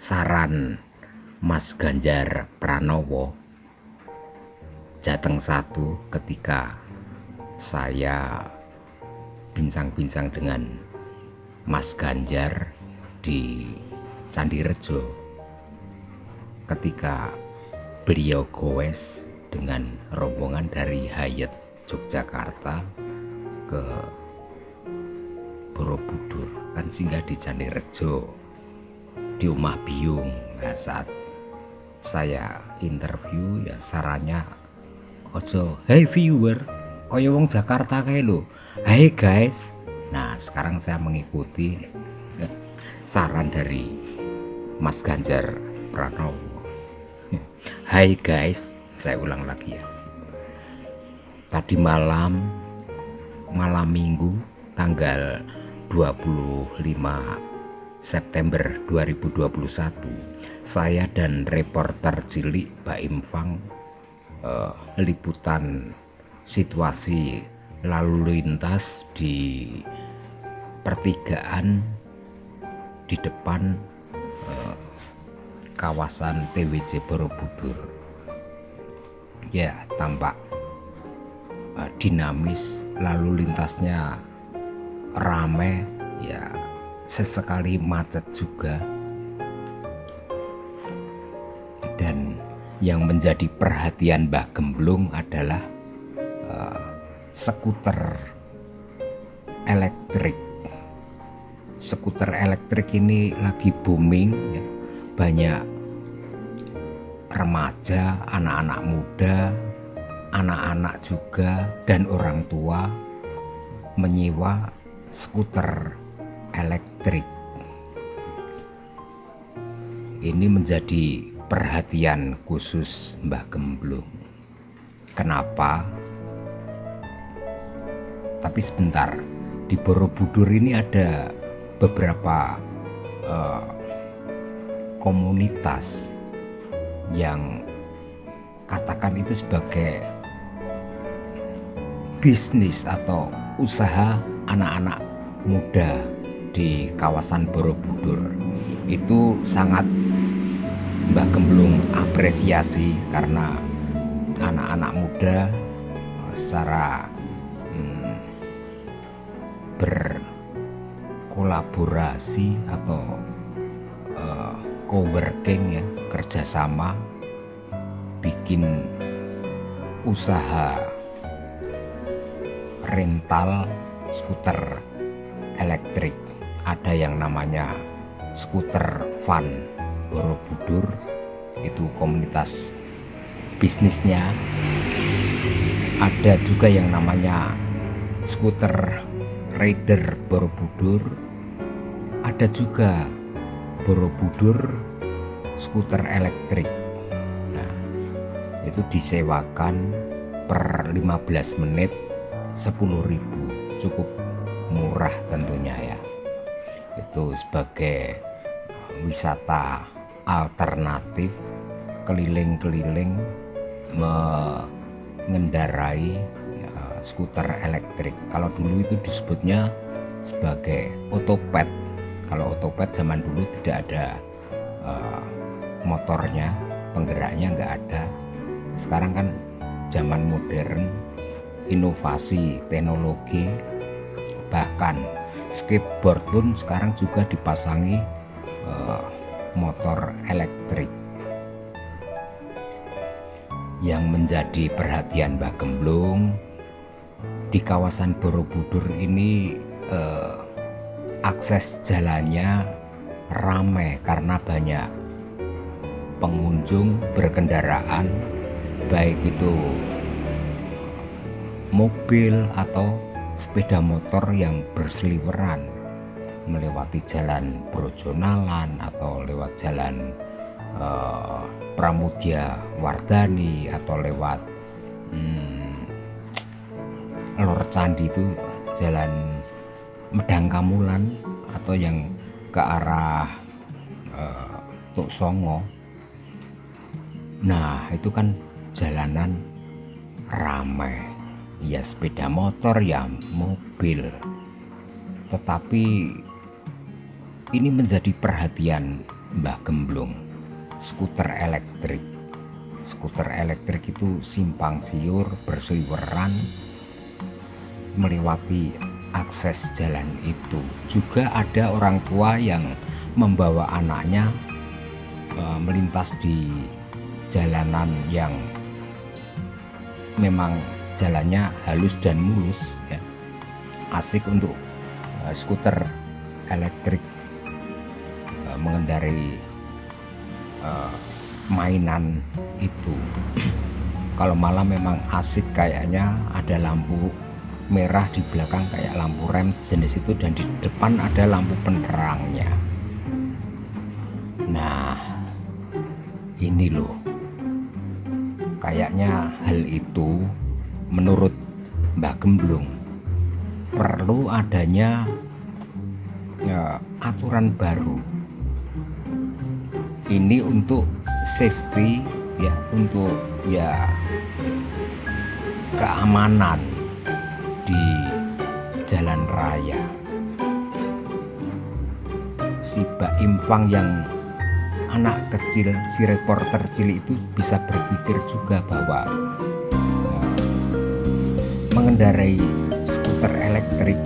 saran Mas Ganjar Pranowo Jateng 1 ketika saya bincang-bincang dengan Mas Ganjar di Candi Rejo ketika beliau goes dengan rombongan dari Hayat Yogyakarta ke Borobudur, kan singgah di Candi Rejo di Omah Biyung. Nah, saat saya interview ya sarannya ojo hey viewer kaya wong Jakarta kayak lo, hai guys. Nah sekarang saya mengikuti saran dari Mas Ganjar Pranowo. Hai guys, saya ulang lagi ya. Tadi malam minggu tanggal 25 September 2021 saya dan reporter cilik Baim Fang liputan situasi lalu lintas di pertigaan di depan kawasan TWJ Borobudur. Ya, tampak dinamis, lalu lintasnya ramai, ya sesekali macet juga. Dan yang menjadi perhatian Mbah Gemblung adalah skuter elektrik. Skuter elektrik ini lagi booming ya. Banyak remaja, anak-anak muda, anak-anak juga dan orang tua menyewa skuter elektrik. Ini menjadi perhatian khusus Mbah Gemblung. Kenapa? Tapi sebentar, di Borobudur ini ada beberapa komunitas yang katakan itu sebagai bisnis atau usaha anak-anak muda di kawasan Borobudur. Itu sangat Mbah Gemblung apresiasi karena anak-anak muda secara berkolaborasi atau co-working ya, kerjasama bikin usaha rental skuter elektrik. Ada yang namanya skuter fun Borobudur, itu komunitas bisnisnya. Ada juga yang namanya skuter rider Borobudur. Ada juga Borobudur skuter elektrik. Nah, itu disewakan per 15 menit 10.000, cukup murah tentunya ya. Itu sebagai wisata alternatif keliling-keliling mengendarai skuter elektrik. Kalau dulu itu disebutnya sebagai otopet. Kalau otopet zaman dulu tidak ada motornya, penggeraknya nggak ada. Sekarang kan zaman modern, inovasi teknologi, bahkan skateboard pun sekarang juga dipasangi motor elektrik. Yang menjadi perhatian Mbah Gemblung, di kawasan Borobudur ini akses jalannya ramai karena banyak pengunjung berkendaraan, baik itu mobil atau sepeda motor yang berseliweran melewati jalan Brojonalan atau lewat jalan Pramudia Wardani atau lewat Lor Candi itu jalan Medang Kamulan atau yang ke arah Tuk Songo. Nah itu kan jalanan ramai, ya sepeda motor ya mobil. Tetapi ini menjadi perhatian Mbah Gemblong. Skuter elektrik itu simpang siur berseliweran melewati akses jalan itu. Juga ada orang tua yang membawa anaknya melintas di jalanan yang memang jalannya halus dan mulus ya. Asik untuk skuter elektrik mengendarai mainan itu. Kalau malam memang asik, kayaknya ada lampu merah di belakang kayak lampu rem jenis itu, dan di depan ada lampu penerangnya. Nah, ini loh, kayaknya hal itu menurut Mbah Gemblong perlu adanya aturan baru. Ini untuk safety ya, untuk keamanan di jalan raya. Si Mbak Impang yang anak kecil, si reporter cilik itu bisa berpikir juga bahwa mengendarai skuter elektrik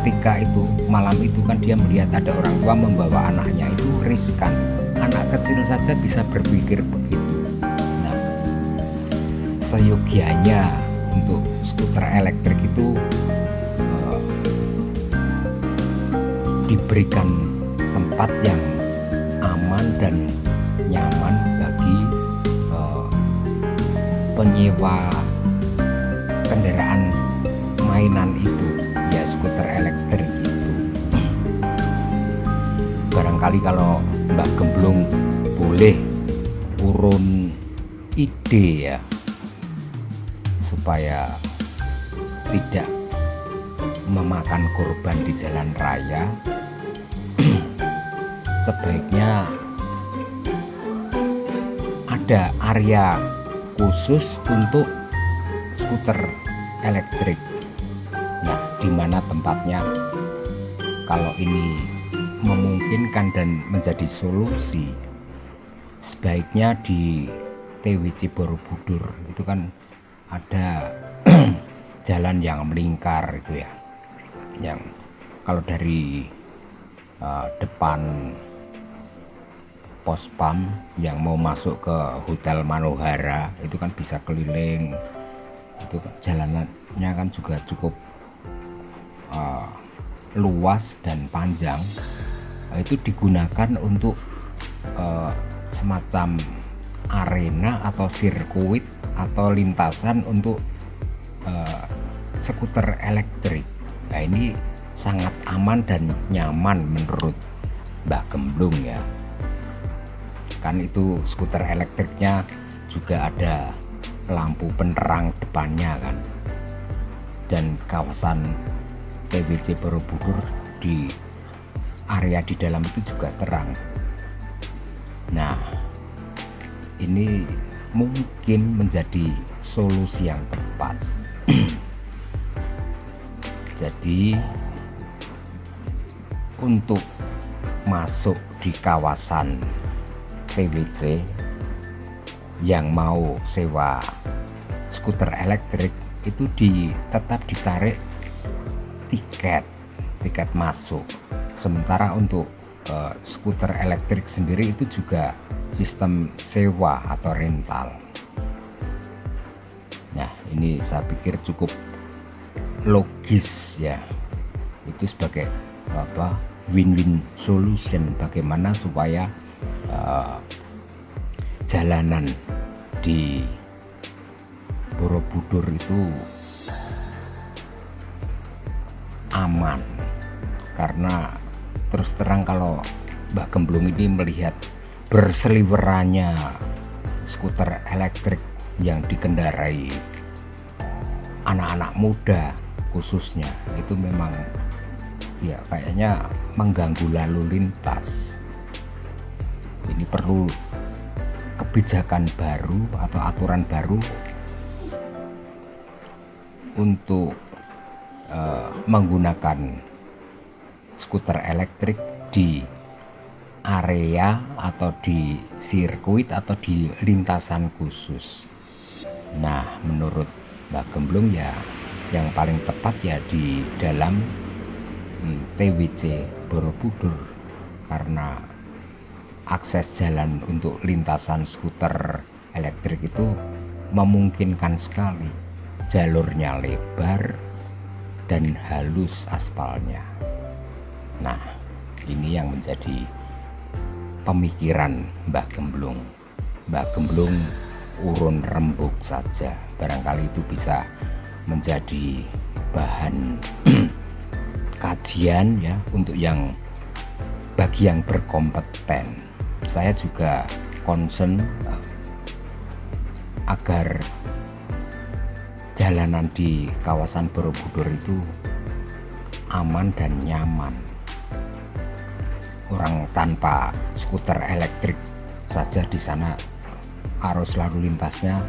ketika itu malam itu kan dia melihat ada orang tua membawa anaknya, itu riskan. Anak kecil saja bisa berpikir begitu. Nah, seyogianya untuk skuter elektrik itu diberikan tempat yang aman dan nyaman bagi penyewa kendaraan mainan itu ya, skuter elektrik itu. Barangkali kalau Mbak Gemblong boleh urun ide ya, supaya tidak memakan korban di jalan raya, sebaiknya ada area khusus untuk skuter elektrik. Nah, di mana tempatnya? Kalau ini memungkinkan dan menjadi solusi, sebaiknya di TWC Borobudur itu kan ada jalan yang melingkar itu ya, yang kalau dari depan pos pam yang mau masuk ke Hotel Manohara itu kan bisa keliling. Itu jalanannya kan juga cukup luas dan panjang. Itu digunakan untuk semacam arena atau sirkuit atau lintasan untuk skuter elektrik. Nah, ini sangat aman dan nyaman menurut Mbak Gemblong ya. Kan itu skuter elektriknya juga ada lampu penerang depannya kan, dan kawasan TWC Borobudur di area di dalam itu juga terang. Nah, ini mungkin menjadi solusi yang tepat. Jadi untuk masuk di kawasan TWC yang mau sewa skuter elektrik itu tetap ditarik tiket masuk. Sementara untuk skuter elektrik sendiri itu juga sistem sewa atau rental. Nah, ini saya pikir cukup logis ya. Itu sebagai win-win solution, bagaimana supaya jalanan di Borobudur itu aman. Karena terus terang kalau Mbak Gemblong ini melihat berseliwerannya skuter elektrik yang dikendarai anak-anak muda khususnya, itu memang ya kayaknya mengganggu lalu lintas. Ini perlu kebijakan baru atau aturan baru untuk menggunakan skuter elektrik di area atau di sirkuit atau di lintasan khusus. Nah, menurut Mbak Gemblung ya yang paling tepat ya di dalam TWC Borobudur, karena akses jalan untuk lintasan skuter elektrik itu memungkinkan sekali, jalurnya lebar dan halus aspalnya. Nah, ini yang menjadi pemikiran Mbak Gemblung. Mbak Gemblung urun rembuk saja, barangkali itu bisa menjadi bahan kajian ya untuk yang bagi yang berkompeten. Saya juga concern agar jalanan di kawasan Borobudur itu aman dan nyaman. Orang tanpa skuter elektrik saja di sana arus lalu lintasnya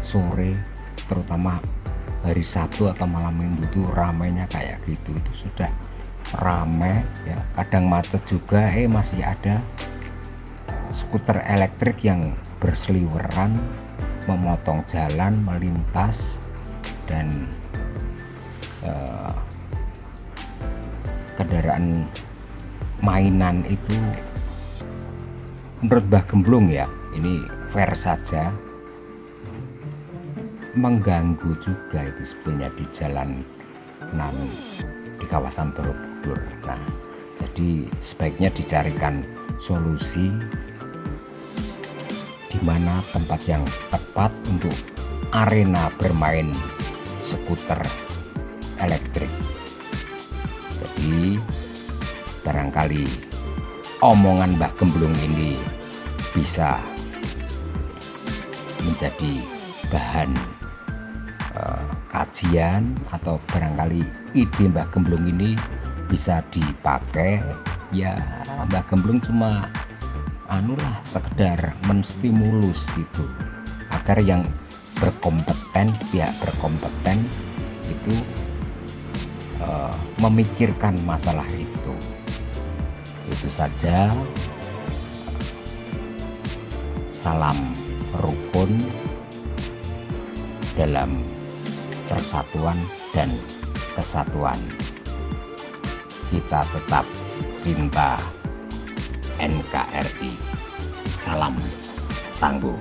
sore, terutama hari Sabtu atau malam Minggu itu ramainya kayak gitu. Itu sudah ramai ya, kadang macet juga, masih ada skuter elektrik yang berseliweran memotong jalan, melintas, dan kendaraan mainan itu menurut Mbah Gemblung ya, ini fair saja, mengganggu juga itu sebetulnya di jalan di kawasan Borobudur. Nah, jadi sebaiknya dicarikan solusi di mana tempat yang tepat untuk arena bermain skuter elektrik. Jadi barangkali omongan Mbah Gemblung ini bisa menjadi bahan kajian, atau barangkali ide Mbah Gemblung ini bisa dipakai. Ya, Mbah Gemblung cuma sekedar menstimulus itu agar yang berkompeten, pihak berkompeten itu memikirkan masalah itu. Itu saja. Salam rukun dalam persatuan dan kesatuan. Kita tetap cinta NKRI. Salam tangguh.